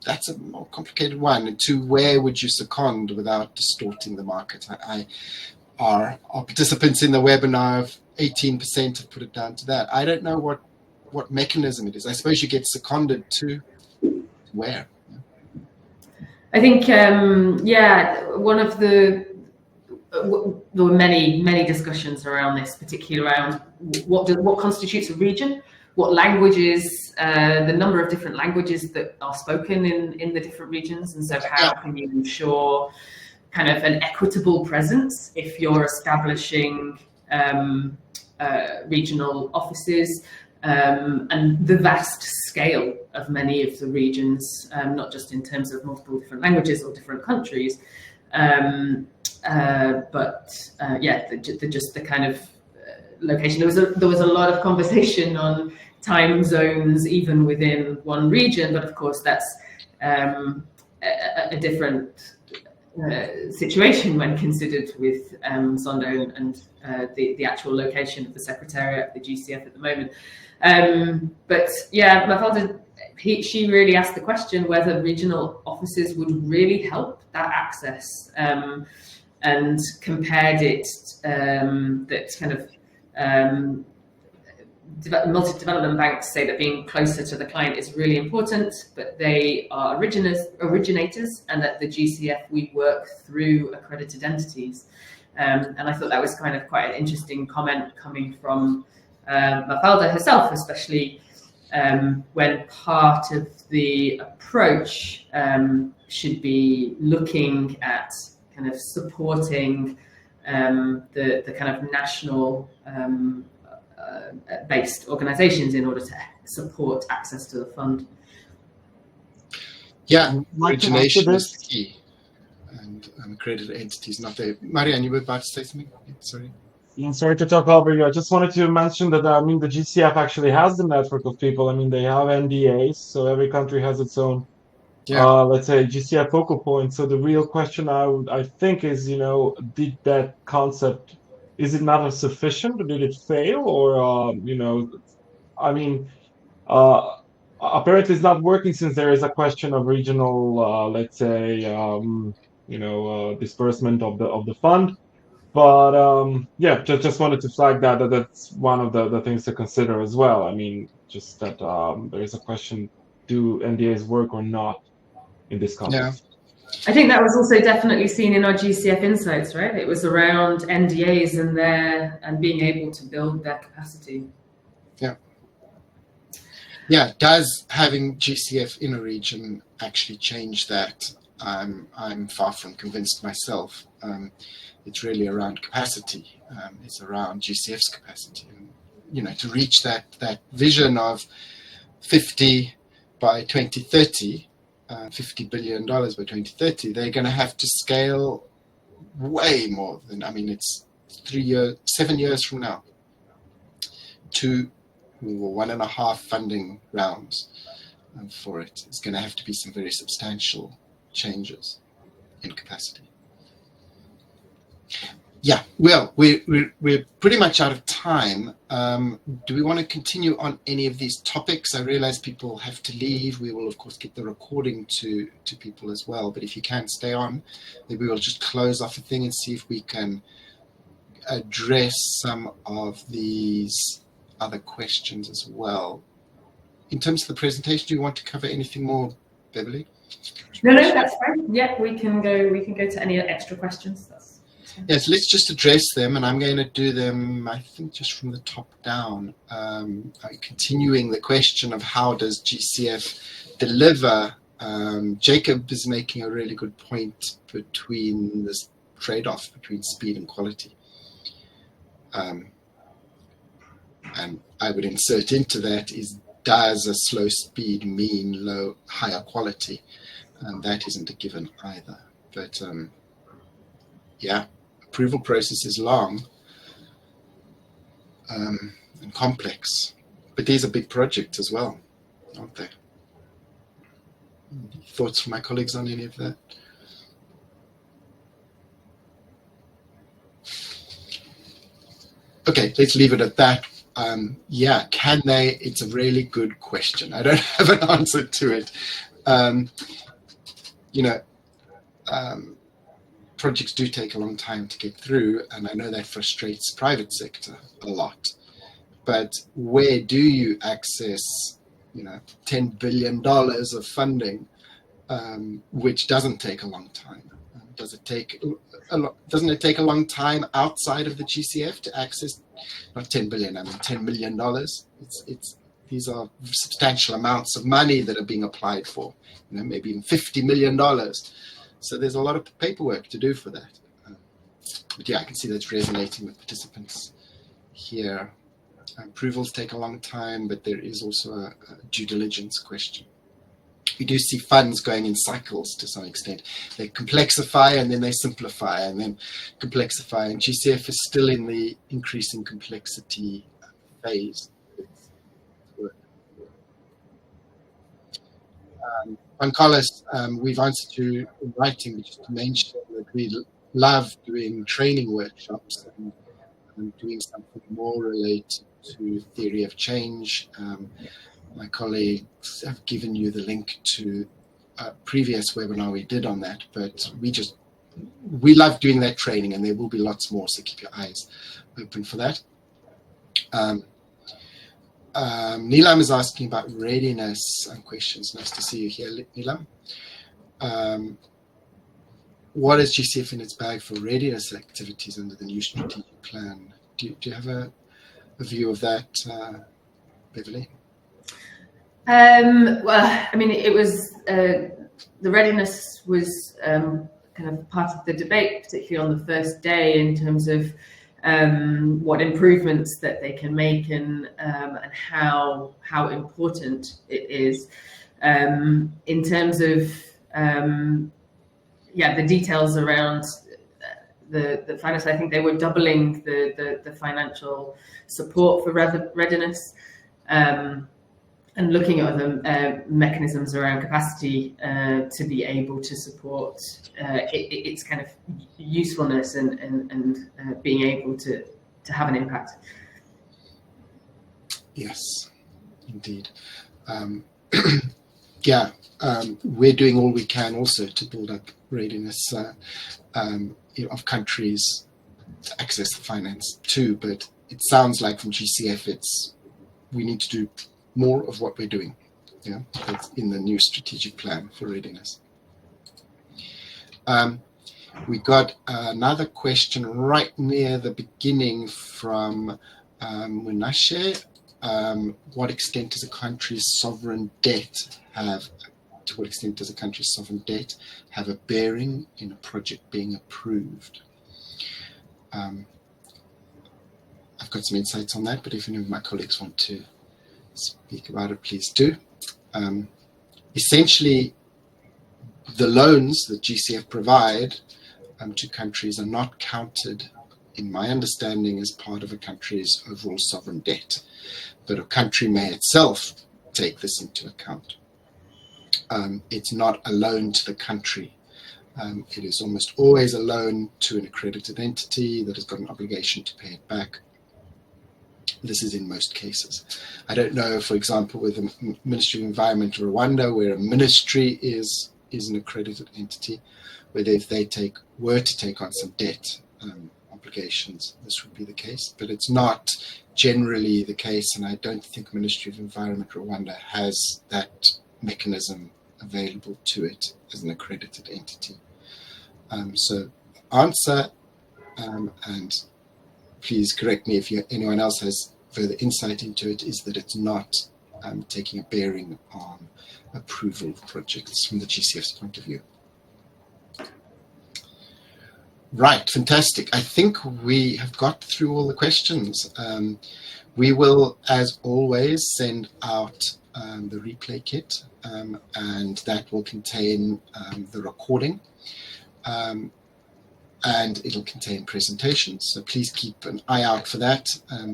that's a more complicated one. To where would you second without distorting the market? Our participants in the webinar of 18% have put it down to that. I don't know what mechanism it is. I suppose you get seconded to where? I think, one of there were many discussions around this, particularly around what constitutes a region, what languages, the number of different languages that are spoken in the different regions, and so how can you ensure kind of an equitable presence if you're establishing regional offices, and the vast scale of many of the regions, not just in terms of multiple different languages or different countries, but just the kind of location. There was a lot of conversation on time zones even within one region, but of course that's a different situation when considered with Zondo and the actual location of the Secretariat of the GCF at the moment. But yeah, Mafalda, she really asked the question whether regional offices would really help that access, and compared it that kind of multi-development banks say that being closer to the client is really important, but they are originators, and that the GCF, we work through accredited entities. And I thought that was kind of quite an interesting comment coming from Mafalda herself, especially when part of the approach should be looking at kind of supporting the kind of national based organizations in order to support access to the fund. Yeah, origination is key, and accredited entities not there. Marijan, you were about to say something? Sorry. Yeah, sorry to talk over you. I just wanted to mention that I mean the GCF actually has the network of people. I mean they have NDAs, so every country has its own, let's say, GCF focal point. So the real question I think is, did that concept, is it not sufficient, or did it fail, or I mean, apparently it's not working since there is a question of regional, let's say, disbursement of the fund. But yeah, just wanted to flag that's one of the things to consider as well. I mean, just that there is a question: do NDAs work or not in this context? I think that was also definitely seen in our GCF insights, right? It was around NDAs and being able to build that capacity. Yeah, does having GCF in a region actually change that? I'm far from convinced myself. It's really around capacity. It's around GCF's capacity. And, to reach that vision of 50 by 2030, $50 billion by 2030, they're going to have to scale way more than, it's 7 years from now, to 1.5 funding rounds for it. It's going to have to be some very substantial changes in capacity. Yeah, well, we're pretty much out of time. Do we want to continue on any of these topics? I realize people have to leave. We will, of course, get the recording to people as well. But if you can stay on, maybe we'll just close off a thing and see if we can address some of these other questions as well. In terms of the presentation, do you want to cover anything more, Beverley? No, that's fine. Yeah, we can go to any extra questions. Yes, let's just address them, and I'm going to do them, I think, just from the top down. Continuing the question of how does GCF deliver, Jacob is making a really good point between this trade-off between speed and quality. And I would insert into that is, does a slow speed mean higher quality? And that isn't a given either. But yeah, approval process is long and complex. But these are big projects as well, aren't they? Thoughts from my colleagues on any of that? Okay, let's leave it at that. Yeah, can they? It's a really good question. I don't have an answer to it. Projects do take a long time to get through, and I know that frustrates private sector a lot. But where do you access, $10 billion of funding, which doesn't take a long time? Doesn't it take a long time outside of the GCF to access, not 10 billion, I mean $10 million? These are substantial amounts of money that are being applied for, maybe even $50 million. So there's a lot of paperwork to do for that. But yeah, I can see that's resonating with participants here. Approvals take a long time, but there is also a due diligence question. We do see funds going in cycles to some extent. They complexify and then they simplify and then complexify. And GCF is still in the increasing complexity phase. Juan Carlos, we've answered you in writing, but just to mention that we love doing training workshops and doing something more related to theory of change. My colleagues have given you the link to a previous webinar we did on that, but we love doing that training, and there will be lots more, so keep your eyes open for that. Nilam is asking about readiness and questions. Nice to see you here, Nilam. What is GCF in its bag for readiness activities under the new strategic plan? Do you have a view of that, Beverley? Well, I mean, it was the readiness was kind of part of the debate, particularly on the first day, in terms of what improvements that they can make and how important it is in terms of the details around the finance. I think they were doubling the financial support for readiness. And looking at other mechanisms around capacity to be able to support its kind of usefulness and being able to have an impact. Yes, indeed. We're doing all we can also to build up readiness of countries to access the finance too, but it sounds like from GCF we need to do more of what we're doing, that's in the new strategic plan for readiness. We got another question right near the beginning from Munashe. What extent does a country's sovereign debt have? To what extent does a country's sovereign debt have a bearing in a project being approved? I've got some insights on that, but if any of my colleagues want to speak about it, please do. Essentially, the loans that GCF provide to countries are not counted, in my understanding, as part of a country's overall sovereign debt, but a country may itself take this into account. It's not a loan to the country. It is almost always a loan to an accredited entity that has got an obligation to pay it back. This is in most cases. I don't know, for example, with the Ministry of Environment of Rwanda, where a ministry is an accredited entity, whether if they were to take on some debt obligations, this would be the case. But it's not generally the case, and I don't think Ministry of Environment Rwanda has that mechanism available to it as an accredited entity. So answer, and please correct me if anyone else has further insight into it, is that it's not taking a bearing on approval of projects from the GCF's point of view. Right, fantastic. I think we have got through all the questions. We will, as always, send out the replay kit, and that will contain the recording. And it'll contain presentations, so please keep an eye out for that.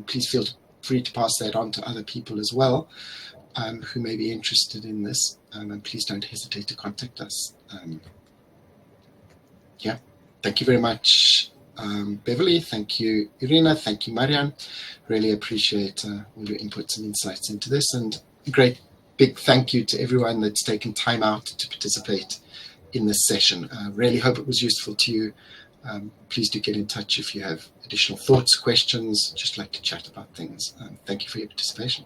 Please feel free to pass that on to other people as well who may be interested in this, and please don't hesitate to contact us. Thank you very much, Beverley. Thank you, Irina. Thank you, Marijan. Really appreciate all your inputs and insights into this, and a great big thank you to everyone that's taken time out to participate in this session. Really hope it was useful to you. Please do get in touch if you have additional thoughts, questions, just like to chat about things. Thank you for your participation.